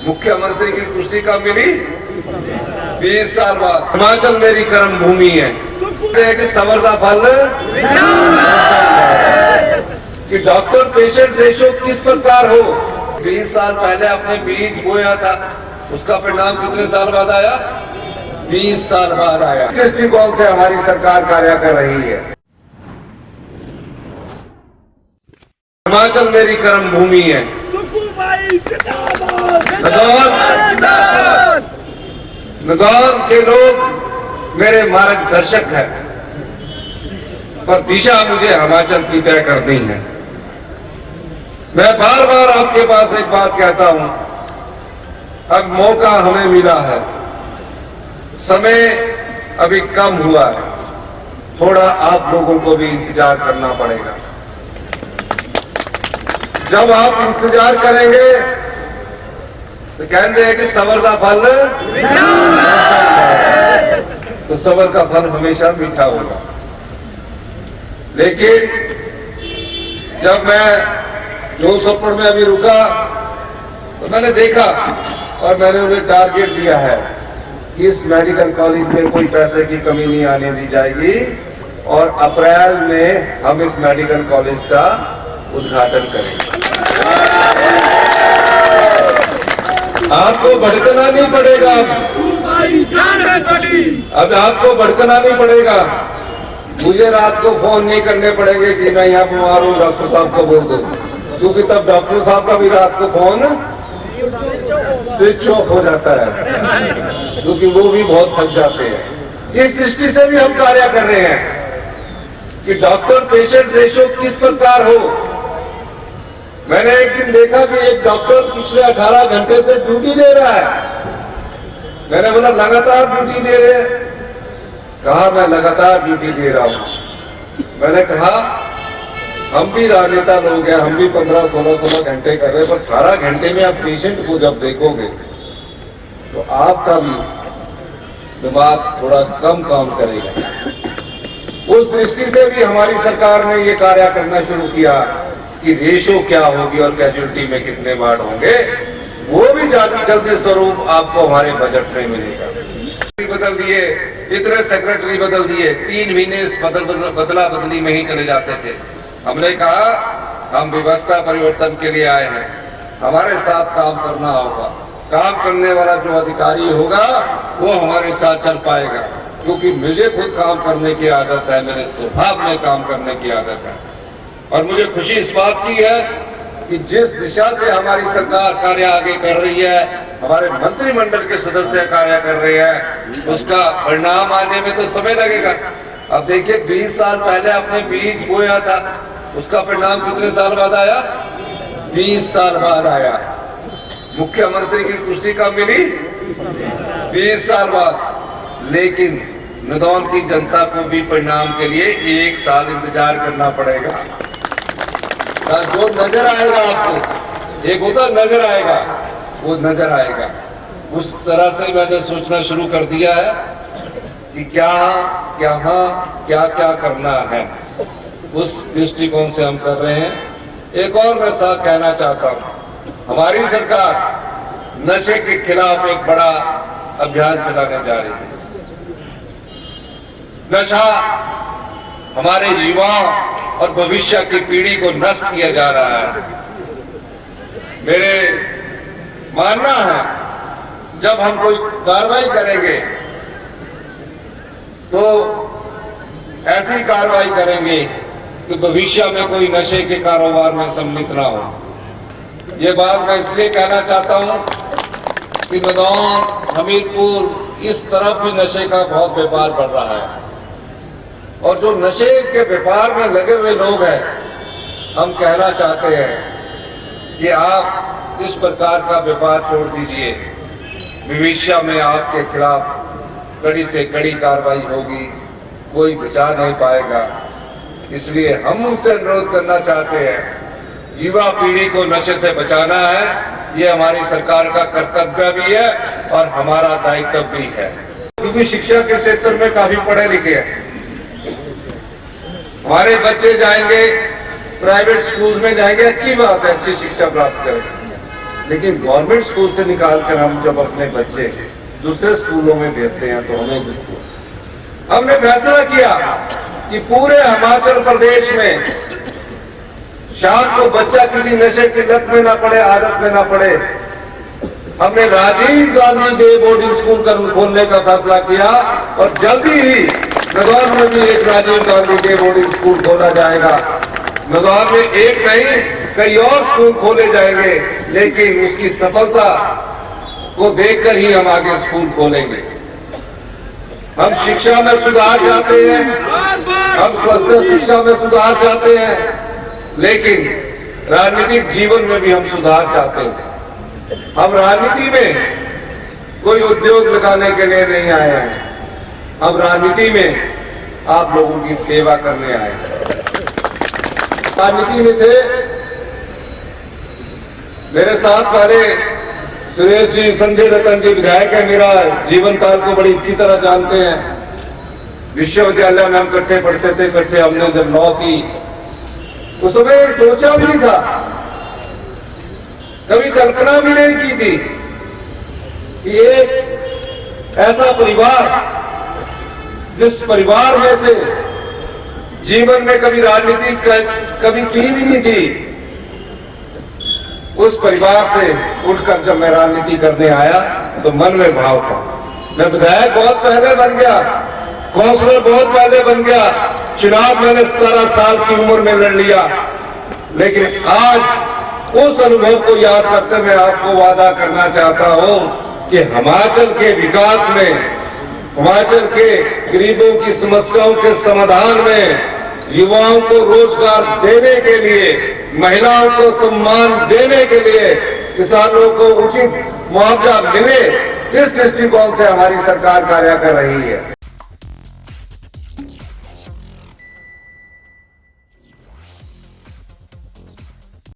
मुख्यमंत्री की कुर्सी कब मिली? 20 साल बाद। हिमाचल मेरी कर्म भूमि है कि सबर का फल कि डॉक्टर पेशेंट रेशो किस प्रकार हो। 20 साल पहले आपने बीज बोया था, उसका परिणाम कितने साल बाद आया? 20 साल बाद आया। किस दृष्टिकोण से हमारी सरकार कार्य कर रही है? हिमाचल मेरी कर्म भूमि है। नदौन के लोग मेरे मार्गदर्शक हैं, पर दिशा मुझे हिमाचल की तय करनी है। मैं बार बार आपके पास एक बात कहता हूं, अब मौका हमें मिला है, समय अभी कम हुआ है, थोड़ा आप लोगों को भी इंतजार करना पड़ेगा। जब आप इंतजार करेंगे तो कहते हैं कि सबर का फल तो सबर का फल हमेशा मीठा होगा। लेकिन जब मैं जोलसोपड़ में अभी रुका तो मैंने देखा और मैंने उन्हें टारगेट दिया है कि इस मेडिकल कॉलेज में कोई पैसे की कमी नहीं आने दी जाएगी और अप्रैल में हम इस मेडिकल कॉलेज का उद्घाटन करेंगे। आपको भड़कना नहीं पड़ेगा, अब आपको भड़कना नहीं पड़ेगा। मुझे रात को फोन नहीं करने पड़ेंगे कि मैं यहाँ बीमार हूँ, डॉक्टर साहब को बोल दो, क्योंकि तब डॉक्टर साहब का भी रात को फोन स्विच ऑफ हो जाता है, क्योंकि वो भी बहुत थक जाते हैं। इस दृष्टि से भी हम कार्य कर रहे हैं कि डॉक्टर पेशेंट रेशो किस प्रकार हो। मैंने एक दिन देखा कि एक डॉक्टर पिछले 18 घंटे से ड्यूटी दे रहा है। मैंने बोला लगातार ड्यूटी दे रहे हैं? कहा मैं लगातार ड्यूटी दे रहा हूं। मैंने कहा हम भी राजनेता लोग हैं, हम भी 15-16 घंटे कर रहे हैं, पर 18 घंटे में आप पेशेंट को जब देखोगे तो आपका भी दिमाग थोड़ा कम काम करेगा। उस दृष्टि से भी हमारी सरकार ने ये कार्य करना शुरू किया कि रेशो क्या होगी और कैजुअलिटी में कितने वार्ड होंगे, वो भी जल्दी स्वरूप आपको हमारे बजट में मिलेगा। बदल दिए, इतने सेक्रेटरी बदल दिए, 3 महीने इस बदला बदली में ही चले जाते थे। हमने कहा हम व्यवस्था परिवर्तन के लिए आए हैं, हमारे साथ काम करना होगा। काम करने वाला जो अधिकारी होगा वो हमारे साथ चल पाएगा, क्योंकि मुझे खुद काम करने की आदत है, मेरे स्वभाव में काम करने की आदत है। और मुझे खुशी इस बात की है कि जिस दिशा से हमारी सरकार कार्य आगे कर रही है, हमारे मंत्रिमंडल के सदस्य कार्य कर रहे हैं, उसका परिणाम आने में तो समय लगेगा। अब देखिए 20 साल पहले आपने बीज बोया था, उसका परिणाम कितने साल बाद आया? 20 साल बाद आया। मुख्यमंत्री की कुर्सी कब मिली? 20 साल बाद। लेकिन नदौन की जनता को भी परिणाम के लिए 1 साल इंतजार करना पड़ेगा। जो नजर आएगा आपको, एक होता नजर आएगा, वो नजर आएगा। उस तरह से मैंने सोचना शुरू कर दिया है कि क्या क्या करना है, उस दृष्टिकोण से हम कर रहे हैं। एक और मैं साथ कहना चाहता हूं, हमारी सरकार नशे के खिलाफ एक बड़ा अभियान चलाने जा रही है। नशा हमारे युवा और भविष्य की पीढ़ी को नष्ट किया जा रहा है। मेरे मानना है जब हम कोई कार्रवाई करेंगे तो ऐसी कार्रवाई करेंगे कि भविष्य में कोई नशे के कारोबार में सम्मिलित ना हो। ये बात मैं इसलिए कहना चाहता हूं कि नदौन, हमीरपुर, इस तरफ भी नशे का बहुत व्यापार बढ़ रहा है, और जो नशे के व्यापार में लगे हुए लोग हैं, हम कहना चाहते हैं कि आप इस प्रकार का व्यापार छोड़ दीजिए। भविष्य में आपके खिलाफ कड़ी से कड़ी कार्रवाई होगी, कोई बचा नहीं पाएगा। इसलिए हम उनसे अनुरोध करना चाहते हैं, युवा पीढ़ी को नशे से बचाना है, ये हमारी सरकार का कर्तव्य भी है और हमारा दायित्व भी है। क्योंकि शिक्षा के क्षेत्र में काफी पढ़े लिखे हैं, हमारे बच्चे जाएंगे प्राइवेट स्कूल्स में जाएंगे, अच्छी बात है, अच्छी शिक्षा प्राप्त करेंगे, लेकिन गवर्नमेंट स्कूल से निकाल कर हम जब अपने बच्चे दूसरे स्कूलों में भेजते हैं तो हमें दुख होता है। हमने फैसला किया कि पूरे हिमाचल प्रदेश में शाम को बच्चा किसी नशे की लत में ना पड़े, आदत में ना पड़े। हमने Rajiv Gandhi day boarding school खोलने का फैसला किया और जल्दी ही नगौर में भी एक Rajiv Gandhi day boarding school खोला जाएगा। नगौर में एक नहीं कई और स्कूल खोले जाएंगे, लेकिन उसकी सफलता को देखकर ही हम आगे स्कूल खोलेंगे। हम शिक्षा में सुधार चाहते हैं, हम स्वास्थ्य शिक्षा में सुधार चाहते हैं, लेकिन राजनीतिक जीवन में भी हम सुधार चाहते हैं। हम राजनीति में कोई उद्योग लगाने के लिए नहीं आए हैं, हम राजनीति में आप लोगों की सेवा करने आए हैं। राजनीति में थे मेरे साथ पहले सुरेश जी, संजय रतन जी विधायक है, मेरा जीवन काल को बड़ी अच्छी तरह जानते हैं। विश्वविद्यालय में हम इकट्ठे पढ़ते थे, इकट्ठे हमने जब लॉ की उस समय सोचा भी नहीं था, कभी कल्पना भी नहीं की थी कि एक ऐसा परिवार जिस परिवार में से जीवन में कभी राजनीति कभी की भी नहीं थी, उस परिवार से उठकर जब मैं राजनीति करने आया तो मन में भाव था। मैं विधायक बहुत पहले बन गया, काउंसलर बहुत पहले बन गया, चुनाव मैंने 17 साल की उम्र में लड़ लिया, लेकिन आज उस अनुभव को याद करते मैं आपको वादा करना चाहता हूं कि हिमाचल के विकास में, हिमाचल के गरीबों की समस्याओं के समाधान में, युवाओं को रोजगार देने के लिए, महिलाओं को सम्मान देने के लिए, किसानों को उचित मुआवजा मिले, इस दृष्टिकोण से हमारी सरकार कार्य कर रही है।